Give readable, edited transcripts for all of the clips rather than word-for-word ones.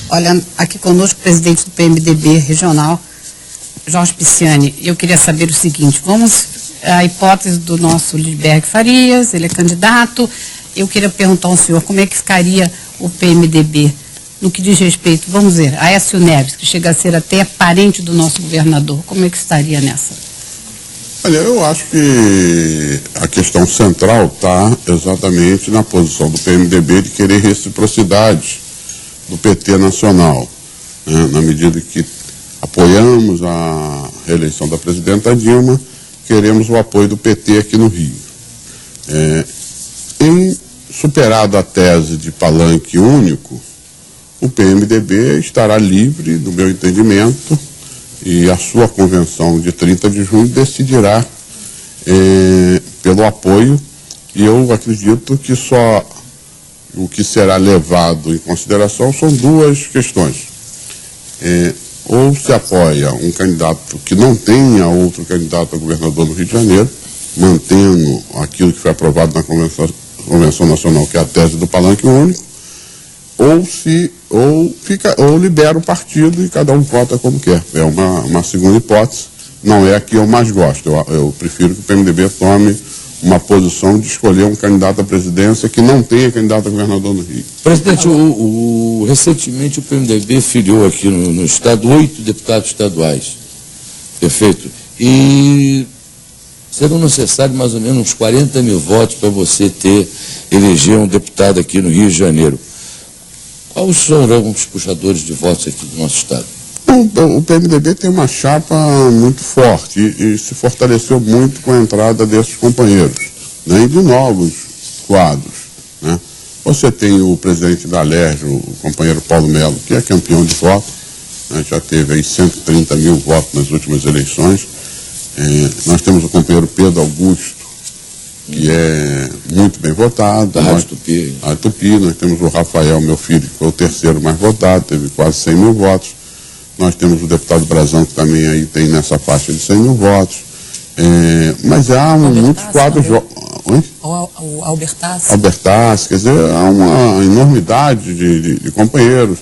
Olha, aqui conosco o presidente do PMDB regional, Jorge Pisciani. Eu queria saber o seguinte, a hipótese do nosso Lidberg Farias, ele é candidato. Eu queria perguntar ao senhor como é que ficaria o PMDB no que diz respeito, vamos ver, a Aécio Neves, que chega a ser até parente do nosso governador. Como é que estaria nessa? Olha, eu acho que a questão central está exatamente na posição do PMDB de querer reciprocidade do PT nacional, né? Na medida que apoiamos a reeleição da presidenta Dilma, queremos o apoio do PT aqui no Rio. Em superado a tese de palanque único, o PMDB estará livre, no meu entendimento, e a sua convenção de 30 de junho decidirá pelo apoio, e eu acredito que só o que será levado em consideração são duas questões. Ou se apoia um candidato que não tenha outro candidato a governador no Rio de Janeiro, mantendo aquilo que foi aprovado na Convenção Nacional, que é a tese do palanque único, ou libera o partido e cada um vota como quer. É uma segunda hipótese, não é a que eu mais gosto. Eu prefiro que o PMDB tome uma posição de escolher um candidato à presidência que não tenha candidato a governador no Rio. Presidente, recentemente o PMDB filiou aqui no estado 8 deputados estaduais, perfeito? E serão necessários mais ou menos uns 40 mil votos para você eleger um deputado aqui no Rio de Janeiro. Quais serão os puxadores de votos aqui do nosso estado? O PMDB tem uma chapa muito forte e se fortaleceu muito com a entrada desses companheiros, né, e de novos quadros, né. Você tem o presidente da Alerj, o companheiro Paulo Melo, que é campeão de voto, né, já teve aí 130 mil votos nas últimas eleições. Nós temos o companheiro Pedro Augusto, que é muito bem votado. Da Rádio Tupi. A Tupi. Nós temos o Rafael, meu filho, que foi o terceiro mais votado, teve quase 100 mil votos. Nós temos o deputado Brazão, que também aí tem nessa faixa de 100 mil votos. Mas há muitos quadros... O Albertassi. Albertassi, quer dizer, há uma enormidade de companheiros.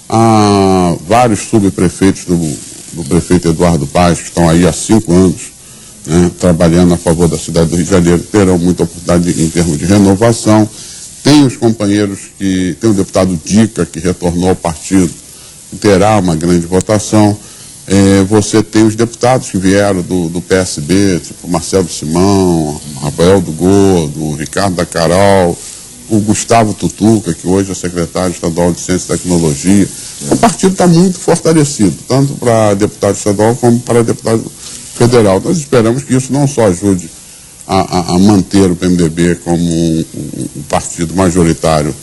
Há vários subprefeitos do prefeito Eduardo Paes, que estão aí há 5 anos, né, trabalhando a favor da cidade do Rio de Janeiro, terão muita oportunidade em termos de renovação. Tem os companheiros que... Tem o deputado Dica, que retornou ao partido, que terá uma grande votação. Você tem os deputados que vieram do PSB, tipo Marcelo Simão, Rafael do Gordo, Ricardo da Carol, o Gustavo Tutuca, que hoje é secretário estadual de Ciência e Tecnologia. O partido está muito fortalecido, tanto para deputado estadual como para deputado federal. Nós esperamos que isso não só ajude a manter o PMDB como um partido majoritário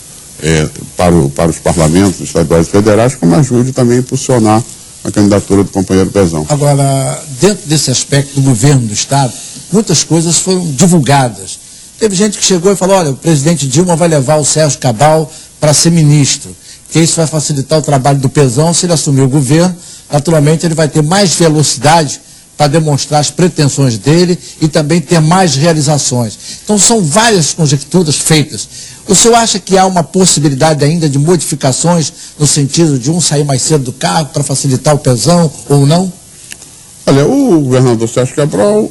para os parlamentos estaduais e federais, como ajude também a impulsionar a candidatura do companheiro Pezão. Agora, dentro desse aspecto do governo do Estado, muitas coisas foram divulgadas. Teve gente que chegou e falou, olha, o presidente Dilma vai levar o Sérgio Cabral para ser ministro, que isso vai facilitar o trabalho do Pezão. Se ele assumir o governo, naturalmente ele vai ter mais velocidade para demonstrar as pretensões dele e também ter mais realizações. Então são várias conjecturas feitas. O senhor acha que há uma possibilidade ainda de modificações no sentido de um sair mais cedo do cargo para facilitar o Pezão ou não? Olha, o governador Sérgio Cabral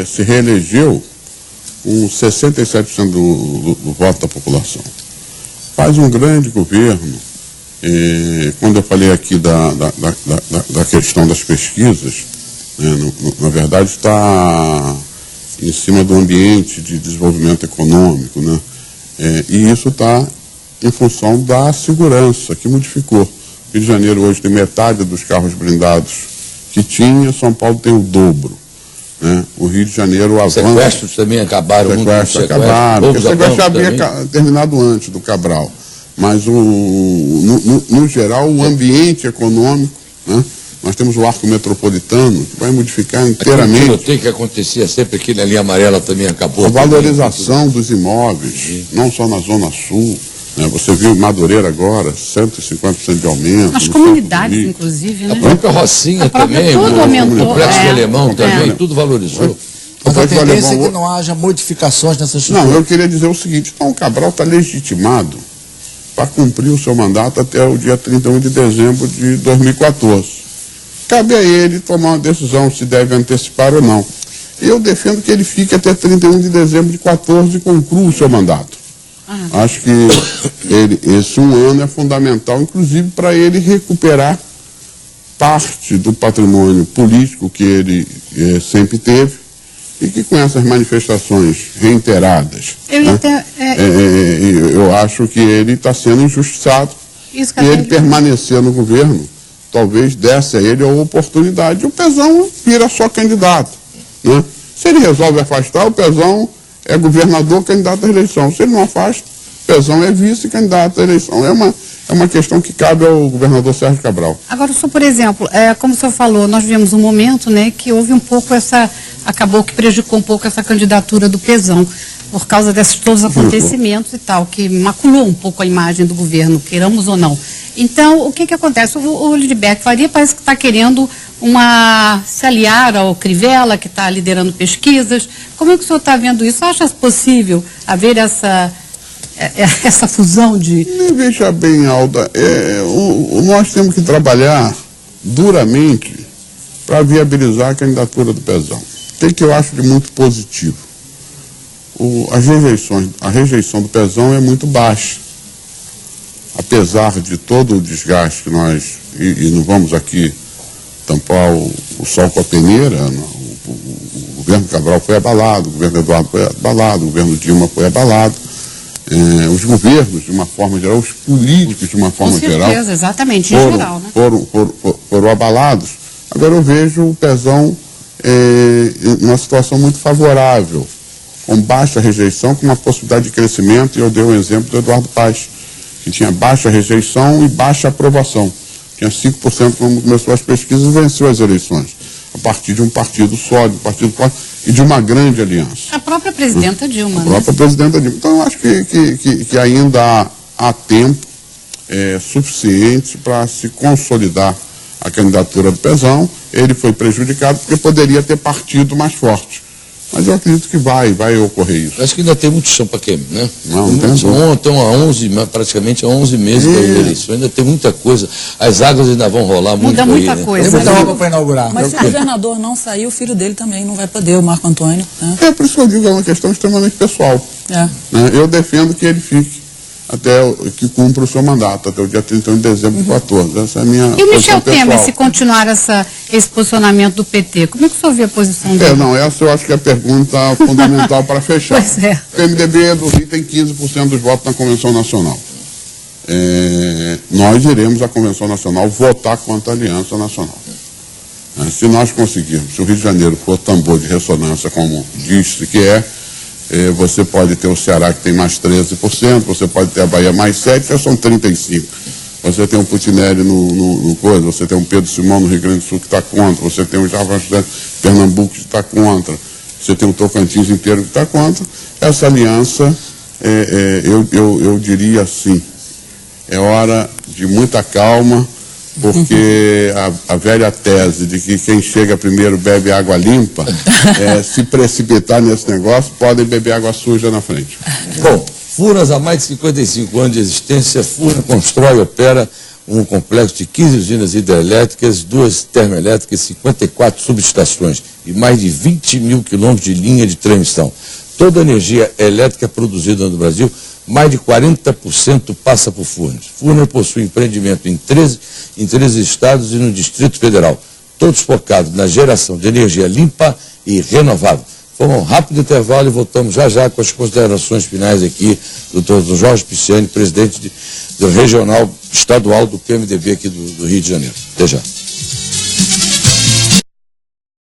se reelegeu com 67% do voto da população. Faz um grande governo. Quando eu falei aqui da questão das pesquisas, na verdade está em cima do ambiente de desenvolvimento econômico, né? E isso está em função da segurança, que modificou. O Rio de Janeiro hoje tem metade dos carros blindados que tinha, São Paulo tem o dobro, né? O Rio de Janeiro avança... Os sequestros também acabaram. Sequestros acabaram. O sequestro já havia terminado antes do Cabral. Mas, no geral, o ambiente econômico, né? Nós temos o arco metropolitano, que vai modificar inteiramente. O que que acontecia sempre aqui na linha amarela também acabou. A valorização dos imóveis, não só na Zona Sul. Né? Você viu Madureira agora, 150% de aumento. As comunidades, inclusive, né? A própria Rocinha também, tudo aumentou. O Complexo do Alemão também, tudo valorizou. Mas a tendência é que não haja modificações nessas Não, eu queria dizer o seguinte, então o Cabral está legitimado para cumprir o seu mandato até o dia 31 de dezembro de 2014. Cabe a ele tomar uma decisão se deve antecipar ou não. Eu defendo que ele fique até 31 de dezembro de 2014 e conclua o seu mandato. Acho que esse um ano é fundamental, inclusive para ele recuperar parte do patrimônio político que ele sempre teve e que com essas manifestações reiteradas, eu acho que ele está sendo injustiçado. E ele permanecer no governo, talvez desse a ele a oportunidade. O Pezão vira só candidato, né? Se ele resolve afastar, o Pezão é governador candidato à eleição. Se ele não afasta, o Pezão é vice-candidato à eleição. É uma questão que cabe ao governador Sérgio Cabral. Agora, senhor, por exemplo, como o senhor falou, nós vivemos um momento, né, que houve um pouco acabou que prejudicou um pouco essa candidatura do Pezão, por causa desses todos os acontecimentos e tal, que maculou um pouco a imagem do governo, queiramos ou não. Então, o que acontece? O Lindbergh Faria parece que está querendo se aliar ao Crivella, que está liderando pesquisas. Como é que o senhor está vendo isso? Acha possível haver essa fusão de... Veja bem, Alda, nós temos que trabalhar duramente para viabilizar a candidatura do Pezão. O que eu acho de muito positivo? A rejeição do Pezão é muito baixa. Apesar de todo o desgaste que nós, e não vamos aqui tampar o sol com a peneira, o governo Cabral foi abalado, o governo Eduardo foi abalado, o governo Dilma foi abalado, os governos, de uma forma geral, os políticos, de uma forma geral, exatamente, em geral, né? foram abalados. Agora eu vejo o Pezão numa situação muito favorável, com baixa rejeição, com uma possibilidade de crescimento, e eu dei o exemplo do Eduardo Paes, que tinha baixa rejeição e baixa aprovação. Tinha 5% quando começou as pesquisas e venceu as eleições, a partir de um partido sólido, partido forte e de uma grande aliança. A própria presidenta Dilma. A própria presidenta Dilma. Então, eu acho que ainda há tempo suficiente para se consolidar a candidatura do Pezão. Ele foi prejudicado porque poderia ter partido mais forte. Mas eu acredito que vai ocorrer isso. Acho que ainda tem muito chão para queimar, né? Não tem. Estão praticamente há 11 meses da eleição. Ainda tem muita coisa. As águas ainda vão rolar muito. Muda muita coisa. Tem muita água para inaugurar. Mas se o governador não sair, o filho dele também não vai poder, o Marco Antônio. Né? Por isso que eu digo, é uma questão extremamente pessoal. Né? Eu defendo que ele fique até que cumpra o seu mandato, até o dia 31 de dezembro de 2014. Essa é a minha E o Michel Temer, se continuar esse posicionamento do PT, como é que o senhor vê a posição dele? Essa eu acho que é a pergunta fundamental para fechar. Pois é. O PMDB do Rio tem 15% dos votos na Convenção Nacional. Nós iremos à Convenção Nacional votar contra a Aliança Nacional. Se nós conseguirmos, se o Rio de Janeiro for tambor de ressonância, como disse que você pode ter o Ceará, que tem mais 13%, você pode ter a Bahia mais 7%, já são 35%. Você tem um Putinelli no coisa, você tem um Pedro Simão no Rio Grande do Sul que está contra, você tem o Java Pernambuco que está contra, você tem o Tocantins inteiro que está contra. Essa aliança, eu diria assim, é hora de muita calma, porque a velha tese de que quem chega primeiro bebe água limpa, se precipitar nesse negócio, podem beber água suja na frente. Bom, Furnas, há mais de 55 anos de existência, Furnas constrói e opera um complexo de 15 usinas hidrelétricas, 2 termoelétricas, 54 subestações e mais de 20 mil quilômetros de linha de transmissão. Toda a energia elétrica produzida no Brasil, mais de 40% passa por Furnas. Furnas possui empreendimento em 13 estados e no Distrito Federal, todos focados na geração de energia limpa e renovável. Vamos a um rápido intervalo e voltamos já com as considerações finais aqui do Dr. Jorge Pisciani, presidente do regional estadual do PMDB aqui do Rio de Janeiro. Até já.